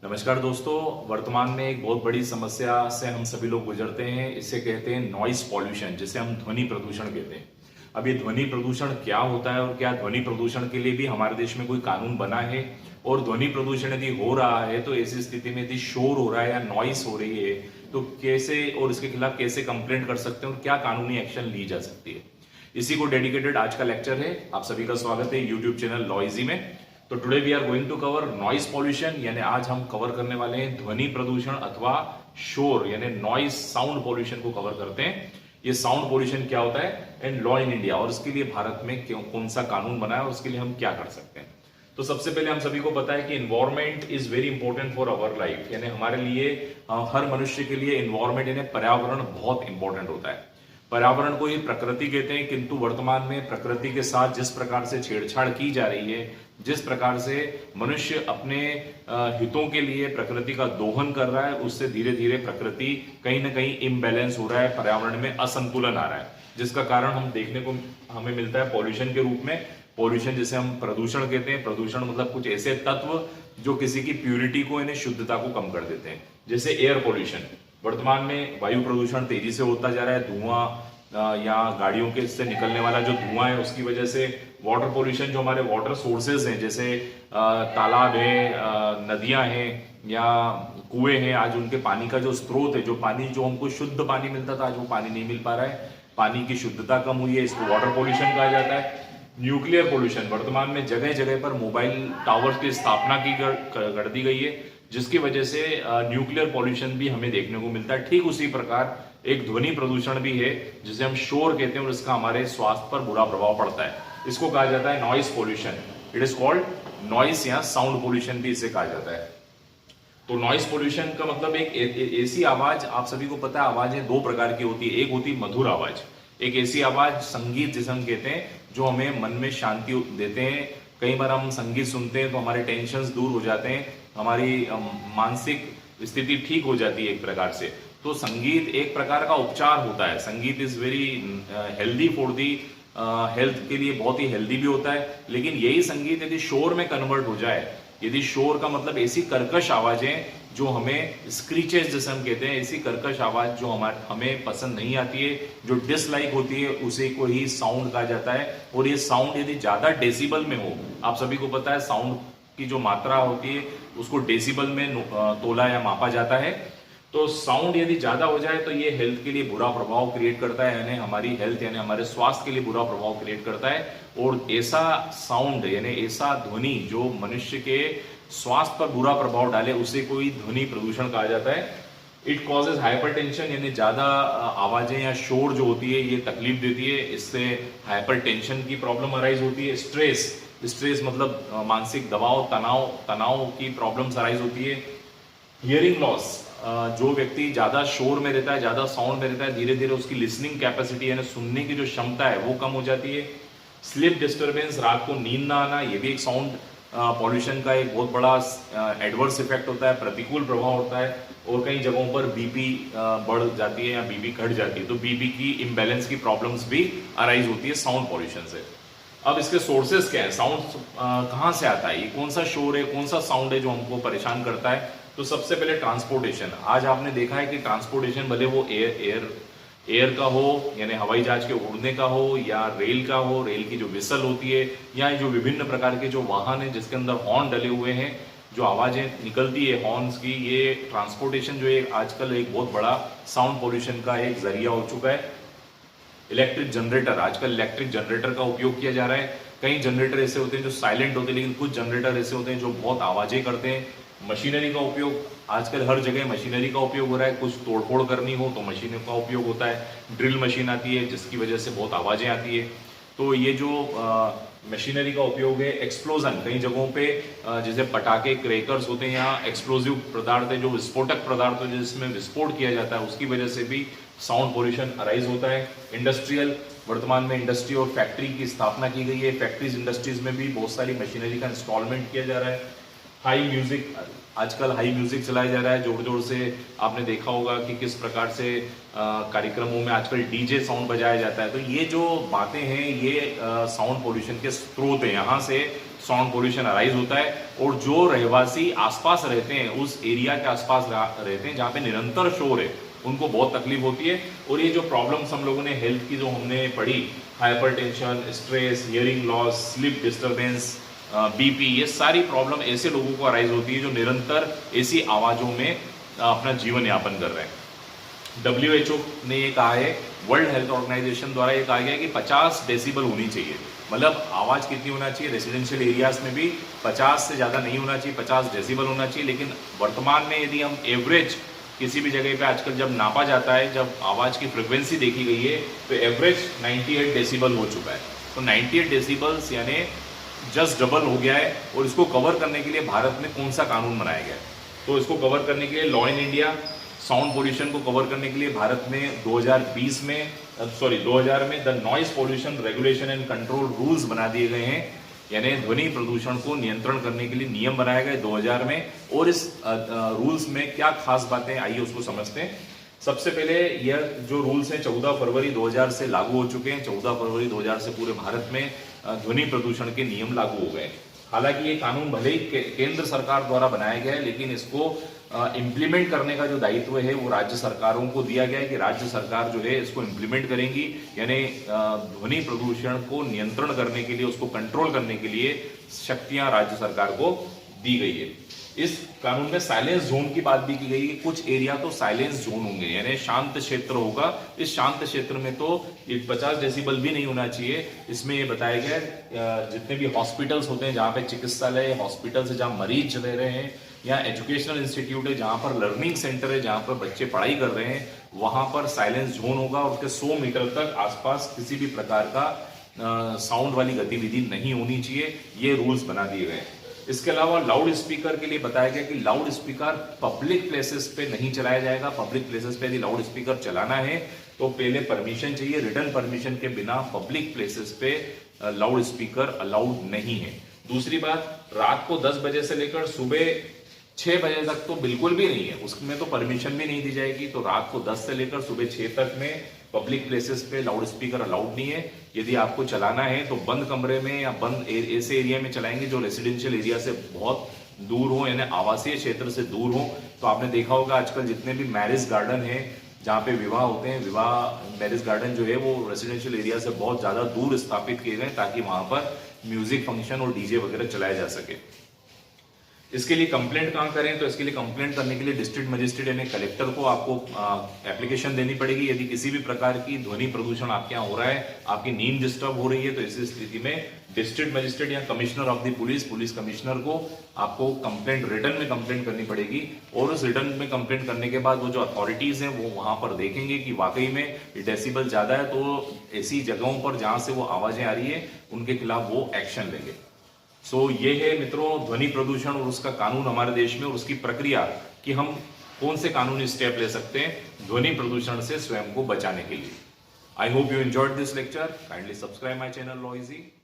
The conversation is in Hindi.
नमस्कार दोस्तों। वर्तमान में एक बहुत बड़ी समस्या से हम सभी लोग गुजरते हैं। इसे कहते हैं नॉइस पॉल्यूशन, जिसे हम ध्वनि प्रदूषण कहते हैं। अब ये ध्वनि प्रदूषण क्या होता है और क्या ध्वनि प्रदूषण के लिए भी हमारे देश में कोई कानून बना है, और ध्वनि प्रदूषण यदि हो रहा है तो ऐसी स्थिति में यदि शोर हो रहा है या नॉइस हो रही है तो कैसे और इसके खिलाफ कैसे कंप्लेंट कर सकते हैं और क्या कानूनी एक्शन ली जा सकती है, इसी को डेडिकेटेड आज का लेक्चर है। आप सभी का स्वागत है यूट्यूब चैनल लॉइजी में। तो today we are going to cover noise pollution, यानी आज हम कवर करने वाले हैं ध्वनि प्रदूषण अथवा शोर यानी नॉइस साउंड पॉल्यूशन को कवर करते हैं। ये साउंड पॉल्यूशन क्या होता है एंड लॉ इन इंडिया, और इसके लिए भारत में कौन सा कानून बना है और उसके लिए हम क्या कर सकते हैं। तो सबसे पहले हम सभी को पता है कि environment is very important for our life, यानी हमारे लिए हर मनुष्य के लिए इन्वायरमेंट यानी पर्यावरण बहुत इंपॉर्टेंट होता है। पर्यावरण को ही प्रकृति कहते हैं, किंतु वर्तमान में प्रकृति के साथ जिस प्रकार से छेड़छाड़ की जा रही है, जिस प्रकार से मनुष्य अपने हितों के लिए प्रकृति का दोहन कर रहा है, उससे धीरे धीरे प्रकृति कहीं ना कहीं इम्बैलेंस हो रहा है, पर्यावरण में असंतुलन आ रहा है, जिसका कारण हम देखने को हमें मिलता है पॉल्यूशन के रूप में। पॉल्यूशन जिसे हम प्रदूषण कहते हैं, प्रदूषण मतलब कुछ ऐसे तत्व जो किसी की प्यूरिटी को यानी शुद्धता को कम कर देते हैं। जैसे एयर पॉल्यूशन, वर्तमान में वायु प्रदूषण तेजी से होता जा रहा है। धुआं या गाड़ियों के से निकलने वाला जो धुआं है उसकी वजह से वाटर पोल्यूशन, जो हमारे वाटर सोर्सेज हैं जैसे तालाब है, नदियां हैं या कुएं हैं, आज उनके पानी का जो स्रोत है, जो पानी जो हमको शुद्ध पानी मिलता था आज वो पानी नहीं मिल पा रहा है, पानी की शुद्धता कम हुई है, इसको वाटर पोल्यूशन कहा जाता है। न्यूक्लियर पोल्यूशन, वर्तमान में जगह जगह पर मोबाइल टावर्स की स्थापना की कर दी गई है, जिसकी वजह से न्यूक्लियर पॉल्यूशन भी हमें देखने को मिलता है। ठीक उसी प्रकार एक ध्वनि प्रदूषण भी है जिसे हम शोर कहते हैं, और इसका हमारे स्वास्थ्य पर बुरा प्रभाव पड़ता है। इसको कहा जाता है noise pollution. It is called noise या साउंड पॉल्यूशन भी इसे कहा जाता है। तो नॉइस पॉल्यूशन का मतलब एक ऐसी आवाज, आप सभी को पता है आवाजें दो प्रकार की होती है। एक होती है मधुर आवाज, एक ऐसी आवाज संगीत जिसे हम कहते हैं जो हमें मन में शांति देते हैं। कई बार हम संगीत सुनते हैं तो हमारे टेंशन दूर हो जाते हैं, हमारी मानसिक स्थिति ठीक हो जाती है एक प्रकार से। तो संगीत एक प्रकार का उपचार होता है। संगीत is very healthy for the health, के लिए बहुत ही हेल्दी भी होता है। लेकिन यही संगीत यदि शोर में कन्वर्ट हो जाए, यदि शोर का मतलब ऐसी कर्कश आवाजें जो हमें स्क्रीचेस जैसे हम कहते हैं, ऐसी कर्कश आवाज जो हमें पसंद नहीं आती है, जो डिसलाइक होती है, उसे को ही साउंड कहा जाता है। और ये साउंड यदि ज्यादा डेसिबल में हो, आप सभी को पता है साउंड की जो मात्रा होती है उसको डेसिबल में तोला या मापा जाता है। तो साउंड यदि ज्यादा हो जाए तो ये हेल्थ के लिए बुरा प्रभाव क्रिएट करता है, यानी हमारी हेल्थ यानी हमारे स्वास्थ्य के लिए बुरा प्रभाव क्रिएट करता है। और ऐसा साउंड यानी ऐसा ध्वनि जो मनुष्य के स्वास्थ्य पर बुरा प्रभाव डाले, उसे कोई ध्वनि प्रदूषण कहा जाता है। इट कॉजेज हाइपरटेंशन, यानी ज्यादा आवाजें या शोर जो होती है ये तकलीफ देती है, इससे हाइपरटेंशन की प्रॉब्लम अराइज होती है। स्ट्रेस मतलब मानसिक दबाव, तनाव की प्रॉब्लम्स अराइज होती है। हियरिंग लॉस, जो व्यक्ति ज्यादा शोर में रहता है, ज्यादा साउंड में रहता है, धीरे धीरे उसकी लिसनिंग कैपेसिटी यानी सुनने की जो क्षमता है वो कम हो जाती है। स्लीप डिस्टर्बेंस, रात को नींद ना आना, ये भी एक साउंड पॉल्यूशन का एक बहुत बड़ा एडवर्स इफेक्ट होता है, प्रतिकूल प्रभाव होता है। और कई जगहों पर बीपी बढ़ जाती है या बीपी घट जाती है, तो बीपी की इम्बैलेंस की प्रॉब्लम्स भी अराइज होती है साउंड पॉल्यूशन से। अब इसके सोर्सेस क्या है, साउंड कहाँ से आता है, ये कौन सा शोर है, कौन सा साउंड है जो हमको परेशान करता है। तो सबसे पहले ट्रांसपोर्टेशन। आज आपने देखा है कि ट्रांसपोर्टेशन भले वो एयर का हो यानी हवाई जहाज के उड़ने का हो, या रेल का हो, रेल की जो विसल होती है, या जो विभिन्न प्रकार के जो वाहन है जिसके अंदर हॉर्न डले हुए हैं, जो आवाजें निकलती है हॉर्न्स की, ये ट्रांसपोर्टेशन जो है आजकल एक बहुत बड़ा साउंड पॉल्यूशन का एक जरिया हो चुका है। इलेक्ट्रिक जनरेटर, आजकल इलेक्ट्रिक जनरेटर का उपयोग किया जा रहा है। कई जनरेटर ऐसे होते हैं जो साइलेंट होते हैं, लेकिन कुछ जनरेटर ऐसे होते हैं जो बहुत आवाजें करते हैं। मशीनरी का उपयोग, आजकल हर जगह मशीनरी का उपयोग हो रहा है, कुछ तोड़फोड़ करनी हो तो मशीनों का उपयोग होता है। ड्रिल मशीन आती है जिसकी वजह से बहुत आवाजें आती है। तो ये जो मशीनरी का उपयोग है, एक्सप्लोजन, कई जगहों पे जैसे पटाखे, क्रैकर्स होते हैं या एक्सप्लोजिव पदार्थ है, जो विस्फोटक पदार्थ है जिसमें विस्फोट किया जाता है, उसकी वजह से भी साउंड पॉल्यूशन अराइज होता है। इंडस्ट्रियल, वर्तमान में इंडस्ट्री और फैक्ट्री की स्थापना की गई है, फैक्ट्रीज इंडस्ट्रीज में भी बहुत सारी मशीनरी का इंस्टॉलमेंट किया जा रहा है। हाई म्यूजिक, आजकल हाई म्यूजिक चलाया जा रहा है जोर जोर से। आपने देखा होगा कि किस प्रकार से कार्यक्रमों में आजकल डीजे साउंड बजाया जाता है। तो ये जो बातें हैं ये साउंड पोल्यूशन के स्रोत हैं, यहाँ से साउंड पोल्यूशन अराइज होता है। और जो रहवासी आसपास रहते हैं, उस एरिया के आसपास रहते हैं जहाँ पे निरंतर शोर है, उनको बहुत तकलीफ होती है। और ये जो प्रॉब्लम्स हम लोगों ने हेल्थ की जो हमने पढ़ी, hypertension, stress, hearing loss, sleep disturbance, BP, ये सारी प्रॉब्लम ऐसे लोगों को अराइज होती है जो निरंतर ऐसी आवाज़ों में अपना जीवन यापन कर रहे हैं। WHO ने ये कहा है, वर्ल्ड हेल्थ ऑर्गेनाइजेशन द्वारा ये कहा गया है कि 50 डेसिबल होनी चाहिए। मतलब आवाज़ कितनी होना चाहिए, रेजिडेंशियल एरियाज में भी 50 से ज़्यादा नहीं होना चाहिए, 50 डेसिबल होना चाहिए। लेकिन वर्तमान में यदि हम एवरेज किसी भी जगह पे आजकल जब नापा जाता है, जब आवाज़ की फ्रिक्वेंसी देखी गई है, तो एवरेज 98 डेसिबल हो चुका है। तो 98 डेसिबल्स यानी जस्ट डबल हो गया है। और इसको कवर करने के लिए भारत में कौन सा कानून बनाया गया है? तो इसको कवर करने के लिए law in India, sound pollution को कवर करने के लिए भारत में 2000 में the noise pollution regulation and control rules बना दिए गए हैं। यानी ध्वनि प्रदूषण को नियंत्रण करने के लिए नियम बनाए गए 2000 में। और इस रूल्स में क्या खास बातें, आइए उसको समझते हैं। सबसे पहले यह जो रूल्स हैं 14 फरवरी 2000 से लागू हो चुके हैं। 14 फरवरी 2000 से पूरे भारत में ध्वनि प्रदूषण के नियम लागू हो गए। हालांकि ये कानून भले ही केंद्र सरकार द्वारा बनाया गया है, लेकिन इसको इम्प्लीमेंट करने का जो दायित्व है वो राज्य सरकारों को दिया गया है कि राज्य सरकार जो है इसको इम्प्लीमेंट करेंगी। यानी ध्वनि प्रदूषण को नियंत्रण करने के लिए, उसको कंट्रोल करने के लिए शक्तियां राज्य सरकार को दी गई है। इस कानून में साइलेंस जोन की बात भी की गई है। कुछ एरिया तो साइलेंस जोन होंगे, यानी शांत क्षेत्र होगा। इस शांत क्षेत्र में तो 50 डेसिबल भी नहीं होना चाहिए। इसमें ये बताया गया जितने भी हॉस्पिटल्स होते हैं, जहाँ पे चिकित्सालय, हॉस्पिटल्स है जहाँ मरीज रह रहे हैं, या एजुकेशनल इंस्टीट्यूट है जहाँ पर लर्निंग सेंटर है, जहाँ पर बच्चे पढ़ाई कर रहे हैं, वहाँ पर साइलेंस जोन होगा। और उसके 100 मीटर तक आसपास किसी भी प्रकार का साउंड वाली गतिविधि नहीं होनी चाहिए। ये रूल्स बना दिए गए। इसके अलावा लाउड स्पीकर के लिए बताया गया कि लाउड स्पीकर पब्लिक प्लेसेस पे नहीं चलाया जाएगा। पब्लिक प्लेसेस पे यदि लाउड स्पीकर चलाना है तो पहले परमिशन चाहिए। रिटर्न परमिशन के बिना पब्लिक प्लेसेस पे लाउड स्पीकर अलाउड नहीं है। दूसरी बात, रात को 10 बजे से लेकर सुबह 6 बजे तक तो बिल्कुल भी नहीं है, उसमें तो परमिशन भी नहीं दी जाएगी। तो रात को 10 से लेकर सुबह 6 तक में पब्लिक प्लेसेस पे लाउड स्पीकर अलाउड नहीं है। यदि आपको चलाना है तो बंद कमरे में या बंद ऐसे एरिया में चलाएंगे जो रेसिडेंशियल एरिया से बहुत दूर हो, यानी आवासीय क्षेत्र से दूर हो। तो आपने देखा होगा आजकल जितने भी मैरिज गार्डन है जहाँ पे विवाह होते हैं, विवाह मैरिज गार्डन जो है वो रेसिडेंशियल एरिया से बहुत ज्यादा दूर स्थापित किए गए ताकि वहां पर म्यूजिक फंक्शन और डीजे वगैरह चलाया जा सके। इसके लिए कंप्लेंट कहाँ करें? तो इसके लिए कंप्लेंट करने के लिए डिस्ट्रिक्ट मजिस्ट्रेट यानी कलेक्टर को आपको एप्लीकेशन देनी पड़ेगी। यदि किसी भी प्रकार की ध्वनि प्रदूषण आपके यहाँ हो रहा है, आपकी नींद डिस्टर्ब हो रही है, तो इस स्थिति में डिस्ट्रिक्ट मजिस्ट्रेट या commissioner of the police commissioner को आपको कंप्लेंट रिटर्न में कंप्लेंट करनी पड़ेगी। और उस रिटर्न में कंप्लेंट करने के बाद वो जो अथॉरिटीज हैं वो वहां पर देखेंगे कि वाकई में डेसिबल ज्यादा है, तो ऐसी जगहों पर जहां से वो आवाजें आ रही है उनके खिलाफ वो एक्शन लेंगे। ये है मित्रों ध्वनि प्रदूषण और उसका कानून हमारे देश में और उसकी प्रक्रिया कि हम कौन से कानूनी स्टेप ले सकते हैं ध्वनि प्रदूषण से स्वयं को बचाने के लिए। I hope you enjoyed this lecture. Kindly subscribe my channel law easy.